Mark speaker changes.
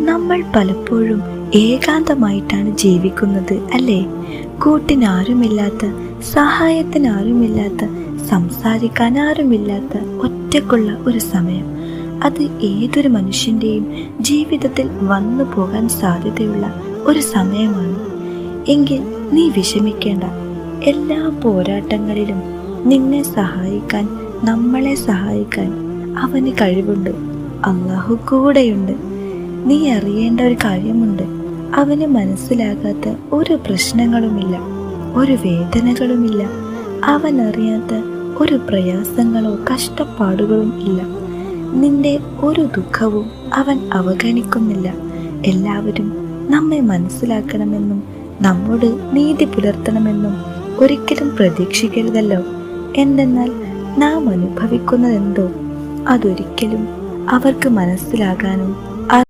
Speaker 1: നമ്മൾ പലപ്പോഴും ഏകാന്തമായിട്ടാണ് ജീവിക്കുന്നത് അല്ലേ? കൂട്ടിനാരുമില്ലാത്ത, സഹായത്തിനാരുമില്ലാത്ത, സംസാരിക്കാൻ ആരുമില്ലാത്ത ഒറ്റക്കുള്ള ഒരു സമയം. അത് ഏതൊരു മനുഷ്യൻ്റെയും ജീവിതത്തിൽ വന്നു പോകാൻ സാധ്യതയുള്ള ഒരു സമയമാണ്. എങ്കിൽ നീ വിഷമിക്കേണ്ട. എല്ലാ പോരാട്ടങ്ങളിലും നിന്നെ സഹായിക്കാൻ, നമ്മളെ സഹായിക്കാൻ അവന് കഴിവുണ്ട്. അള്ളാഹു കൂടെയുണ്ട്. നീ അറിയേണ്ട ഒരു കാര്യമുണ്ട്. അവന് മനസ്സിലാകാത്ത ഒരു പ്രശ്നങ്ങളുമില്ല, ഒരു വേദനകളുമില്ല. അവൻ അറിയാത്ത ഒരു പ്രയാസങ്ങളോ കഷ്ടപ്പാടുകളും ഇല്ല. നിന്റെ ഒരു ദുഃഖവും അവൻ അവഗണിക്കുന്നില്ല. എല്ലാവരും നമ്മെ മനസ്സിലാക്കണമെന്നും നമ്മോട് നീതി പുലർത്തണമെന്നും ഒരിക്കലും പ്രതീക്ഷിക്കരുതല്ലോ. എന്തെന്നാൽ നാം അനുഭവിക്കുന്നതെന്തോ അതൊരിക്കലും അവർക്ക് മനസ്സിലാകാനോ